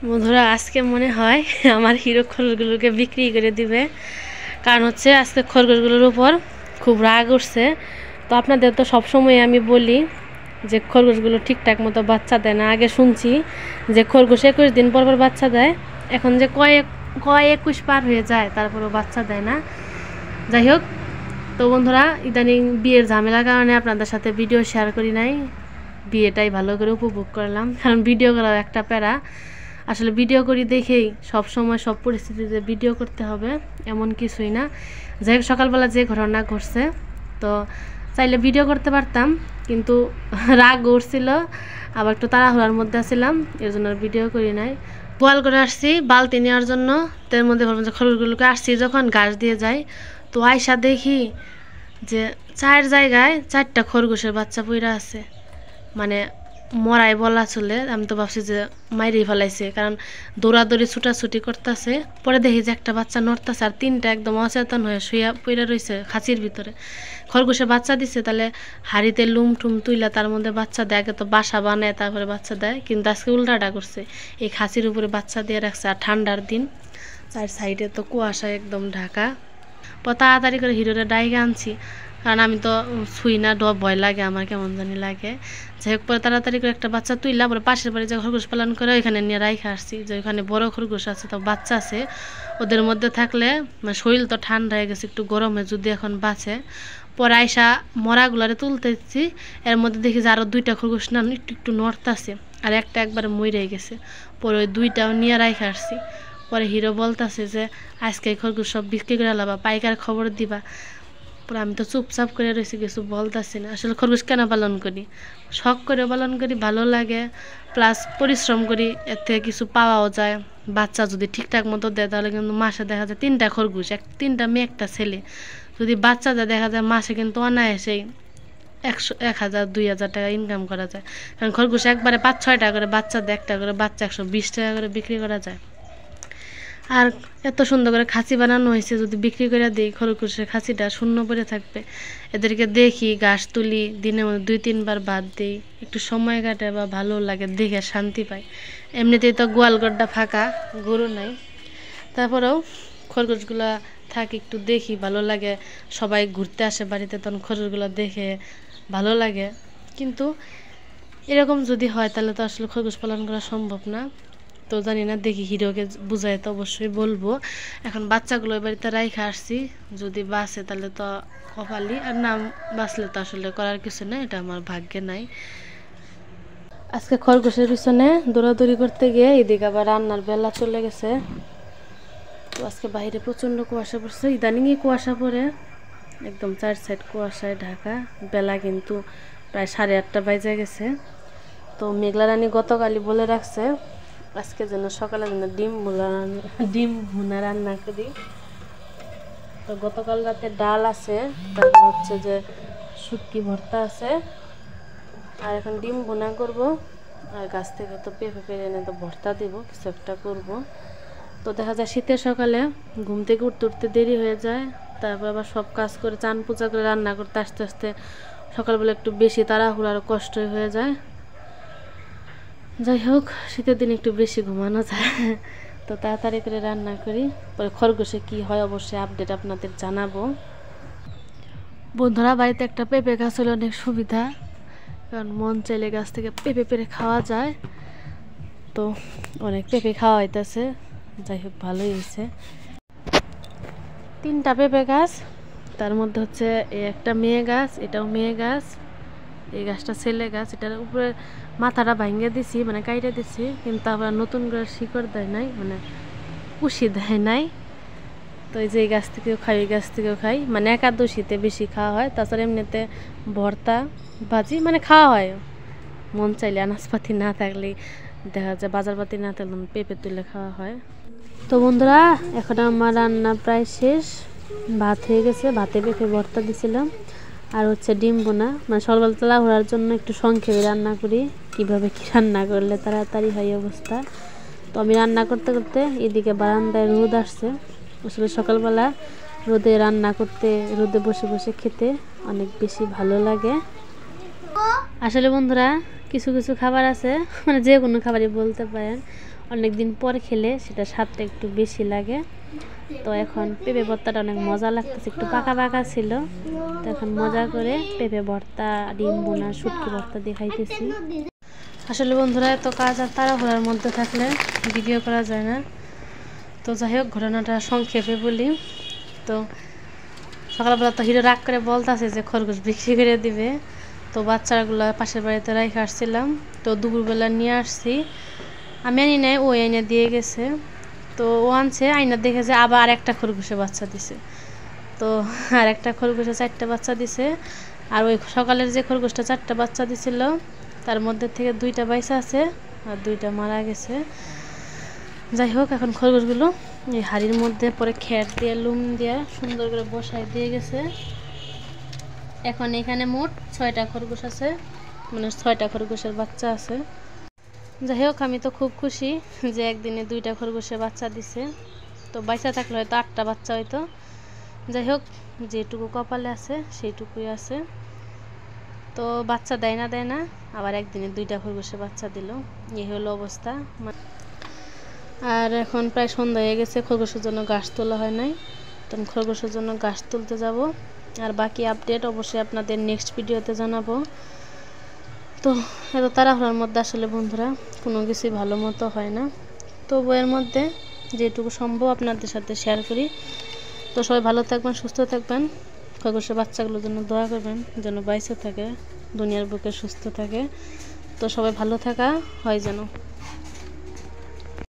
বন্ধুরা আজকে মনে হয় আমার হিরো খরগোশগুলোকে বিক্রি করে দিবে, কারণ হচ্ছে আজকে খরগোশগুলোর উপর খুব রাগ উঠছে। তো আপনাদের তো সবসময় আমি বলি যে খরগোশগুলো ঠিকঠাক মতো বাচ্চা দেয় না। আগে শুনছি যে খরগোশ 21 দিন পর পর বাচ্চা দেয়, এখন যে কয় 21 পার হয়ে যায় তারপরেও বাচ্চা দেয় না। যাই হোক, তো বন্ধুরা ইদানিং বিয়ের ঝামেলার কারণে আপনাদের সাথে ভিডিও শেয়ার করি নাই, বিয়েটাই ভালো করে উপভোগ করলাম। কারণ ভিডিও করার একটা প্যারা, আসলে ভিডিও করি দেখেই সব সময় সব পরিস্থিতিতে ভিডিও করতে হবে এমন কিছুই না। যাই হোক, সকালবেলা যে ঘটনা ঘটছে তো চাইলে ভিডিও করতে পারতাম, কিন্তু রাগ উঠছিল, আবার একটু তাড়াহুড়ার মধ্যে আসছিলাম, এর জন্য ভিডিও করি নাই। গোয়াল করে আসছি বালতি নেওয়ার জন্য, তার মধ্যে ভাবলাম যে খরগোশগুলোকে আসছি যখন ঘাস দিয়ে যাই, তো আয়সা দেখি যে 4 জায়গায় 4টা খরগোশের বাচ্চা পইরা আছে। মানে মরাই বলা চলে, আমি তো ভাবছি যে মাইরেই ফেলাইছে, কারণ দৌড়াদৌড়ি ছুটাছুটি করতেছে। পরে দেখি যে একটা বাচ্চা নড়তেছে আর 3টা একদম অচেতন হয়ে শুয়ে পড়ে রয়েছে খাঁচির ভিতরে। খরগোশে বাচ্চা দিচ্ছে, তাহলে হাড়িতে লুম টুম তুইলা তার মধ্যে বাচ্চা দেয়, আগে তো বাসা বানায় তারপরে বাচ্চা দেয়, কিন্তু আজকে উল্টাটা করছে, এই খাঁচির উপরে বাচ্চা দিয়ে রাখছে। আর ঠান্ডার দিন, 4 সাইডে তো কুয়াশায় একদম ঢাকা। তাড়াতাড়ি করে হিরোরে ডাইকে আনছি, কারণ আমি তো ছুই না, ভয় লাগে আমার, কেমন জানি লাগে। যাই হোক, পরে তাড়াতাড়ি করে একটা বাচ্চা তুইলা পরে পাশের বাড়ি যে খরগোশ পালন করে ওইখানে নিয়ে রাইখে আসছি, যে ওইখানে বড় খরগোশ আছে তো বাচ্চা আছে, ওদের মধ্যে থাকলে মানে শরীর তো ঠান্ডা হয়ে গেছে, একটু গরমে যদি এখন বাঁচে। পরে আইসা মরাগুলারে তুলতেছি, এর মধ্যে দেখি যে আরও 2টা খরগোশ না একটু একটু নড়তাছে, আর একটা একবারে মরে গেছে। পরে ওই 2টাও নিয়ে রাইখে আসছি। পরে হিরো বলতেছে যে আজকে খরগোশ সব বিক্রি করে লাবা, পাইকার খবর দিবা। পরে আমি তো চুপচাপ করে রয়েছি, কিছু বলতেছি না। আসলে খরগোশ কেন পালন করি, শখ করে পালন করি, ভালো লাগে, প্লাস পরিশ্রম করি, এর থেকে কিছু পাওয়াও যায়। বাচ্চা যদি ঠিকঠাক মতো দেয় তাহলে কিন্তু মাসে দেখা যায় 3টা খরগোশ, 3টা মেয়ে 1টা ছেলে যদি বাচ্চা দেয়, দেখা যায় মাসে কিন্তু অনায়াসেই 1,000-2,000 টাকা ইনকাম করা যায়। কারণ খরগোশ একবারে 5-6টা করে বাচ্চা দেয়, একটা করে বাচ্চা 120 টাকা করে বিক্রি করা যায়। আর এত সুন্দর করে খাঁচি বানানো হয়েছে, যদি বিক্রি করে দিই খরগোশের খাঁচিটা শূন্য পড়ে থাকবে। এদেরকে দেখি, ঘাস তুলি, দিনের মধ্যে 2-3 বার ভাত দিই, একটু সময় কাটে বা ভালো লাগে, দেখে শান্তি পাই। এমনিতেই তো গোয়ালঘরটা ফাঁকা, গরু নাই, তারপরেও খরগোশগুলা থাকি, একটু দেখি, ভালো লাগে। সবাই ঘুরতে আসে বাড়িতে, তখন খরগোশগুলো দেখে ভালো লাগে। কিন্তু এরকম যদি হয় তাহলে তো আসলে খরগোশ পালন করা সম্ভব না। তো জানি না, দেখি হিরোকে বুঝাই তো অবশ্যই বলবো। এখন বাচ্চাগুলো ওই বাড়িতে রাইখা আসছি, যদি বাঁচে তাহলে তো কপালি, আর না বাঁচলে তো আসলে করার কিছু নেই, এটা আমার ভাগ্যে নাই। আজকে খরগোশের পিছনে দৌড়াদৌড়ি করতে গিয়ে এদিকে আবার রান্নার বেলা চলে গেছে। তো আজকে বাইরে প্রচণ্ড কুয়াশা পড়ছে, ইদানিংই কুয়াশা পড়ে, একদম 4 সাইড কুয়াশায় ঢাকা। বেলা কিন্তু প্রায় 8:30 বাজে গেছে। তো মেঘলা রানী গতকালই বলে রাখছে আজকে যেন সকালে যেন ডিম ভুনা রান্না করি। তো গতকাল রাতে ডাল আছে, তারপর হচ্ছে যে শুটকি ভর্তা আছে, আর এখন ডিম ভুনা করব। আর গাছ থেকে তো পেঁপে পেরে এনে তো ভর্তা দিব, কিছু একটা করব। তো দেখা যায় শীতের সকালে ঘুম থেকে উঠতে উঠতে দেরি হয়ে যায়, তারপর আবার সব কাজ করে চান পূজা করে রান্না করতে আস্তে আস্তে সকালবেলা একটু বেশি তাড়াহুড়ো, আরও কষ্টই হয়ে যায়। যাই হোক, শীতের দিন একটু বেশি ঘুমানো যায়, তো তাড়াতাড়ি করে রান্না করি। পরে খরগোশে কি হয় অবশ্যই আপডেট আপনাদের জানাবো। বন্ধুরা, বাড়িতে একটা পেঁপে গাছ হলে অনেক সুবিধা, কারণ মন চাইলে গাছ থেকে পেঁপে পেরে খাওয়া যায়। তো অনেক পেঁপে খাওয়া হইতেছে, যাই হোক ভালোই হয়েছে। 3টা পেঁপে গাছ, তার মধ্যে হচ্ছে এই একটা মেয়ে গাছ, এটাও মেয়ে গাছ, এই গাছটা ছেলে গাছ। এটার উপরে মাথাটা ভাঙিয়ে দিছি, মানে কাইটে দিছি, কিন্তু আবার নতুন করে শিকড় দেয় নাই, মানে কুশি দেয় নাই। তো এই যে এই গাছ থেকেও খাই, ওই গাছ থেকেও খাই, মানে একাদশীতে বেশি খাওয়া হয়। তাছাড়া এমনিতে ভর্তা ভাজি মানে খাওয়া হয়, মন চাইলে, আনাজপাতি না থাকলে, দেখা যায় বাজারপাতি না থাকলে পেঁপে তুলে খাওয়া হয়। তো বন্ধুরা, এখন আমার রান্না প্রায় শেষ, ভাত হয়ে গেছে, ভাতে পেঁপে ভর্তা দিছিলাম, আর হচ্ছে ডিম বোনা। মানে সকাল তলা ঘোরার জন্য একটু সংক্ষেপে রান্না করি, কিভাবে কি রান্না করলে তাড়াতাড়ি হয় অবস্থা। তো আমি রান্না করতে করতে এদিকে বারান্দায় রোদ আসছে। আসলে সকালবেলা রোদে রান্না করতে, রোদে বসে বসে খেতে অনেক বেশি ভালো লাগে। আসলে বন্ধুরা, কিছু কিছু খাবার আছে মানে যে কোনো খাবারই বলতে পারেন অনেক দিন পর খেলে সেটা স্বাদটা একটু বেশি লাগে। তো এখন পেঁপে ভর্তাটা অনেক মজা লাগতেছে, একটু পাকা পাকা ছিল। তো এখন মজা করে পেঁপে ভর্তা, ডিম বোনা, শুটকি ভর্তা দিয়ে খাইতেছি। আসলে বন্ধুরা এত কাজ আর তাড়াহুড়ার মধ্যে থাকলে ভিডিও করা যায় না। তো যাই হোক ঘটনাটা সংক্ষেপে বলি। তো সকালবেলা তো হিরো রাগ করে বলতেছে যে খরগোশ বিক্রি করে দিবে। তো বাচ্চাগুলো পাশের বাড়িতে রেখে আসছিলাম, তো দুপুরবেলা নিয়ে আসছি। আমি আনি নাই, ওই আইনা দিয়ে গেছে। তো ও আনছে, আইনা দেখেছে আবার আরেকটা খরগোশে বাচ্চা দিছে। তো আর একটা খরগোশে 4টা বাচ্চা দিছে। আর ওই সকালের যে খরগোশটা 4টা বাচ্চা দিছিল তার মধ্যে থেকে 2টা বাইসা আছে আর 2টা মারা গেছে। যাই হোক এখন খরগোশগুলো এই হাড়ির মধ্যে পরে খের দিয়ে লুম দিয়ে সুন্দর করে বসায় দিয়ে গেছে। এখন এখানে মোট 6টা খরগোশ আছে, মানে 6টা খরগোশের বাচ্চা আছে। যাই হোক আমি তো খুব খুশি যে একদিনে 2টা খরগোশের বাচ্চা দিছে। তো বাইসা থাকলে হয়তো 8টা বাচ্চা হয়তো। যাই হোক যেটুকু কপালে আছে সেইটুকুই আছে। তো বাচ্চা দেয় না আবার একদিনে 2টা খরগোশের বাচ্চা দিল, এই হলো অবস্থা। আর এখন প্রায় সন্ধ্যা হয়ে গেছে, খরগোশের জন্য ঘাস তোলা হয় নাই। তখন খরগোশের জন্য ঘাস তুলতে যাব। আর বাকি আপডেট অবশ্যই আপনাদের নেক্সট ভিডিওতে জানাবো। তো এত তাড়াহুড়ার মধ্যে আসলে বন্ধুরা কোনো কিছুই ভালো মতো হয় না। তো বইয়ের মধ্যে যেটুকু সম্ভব আপনাদের সাথে শেয়ার করি। তো সবাই ভালো থাকবেন, সুস্থ থাকবেন। খরগোশের বাচ্চাগুলোর জন্য দোয়া করবেন যেন বাইসে থাকে, দুনিয়ার বুকে সুস্থ থাকে। তো সবাই ভালো থাকা হয় যেন।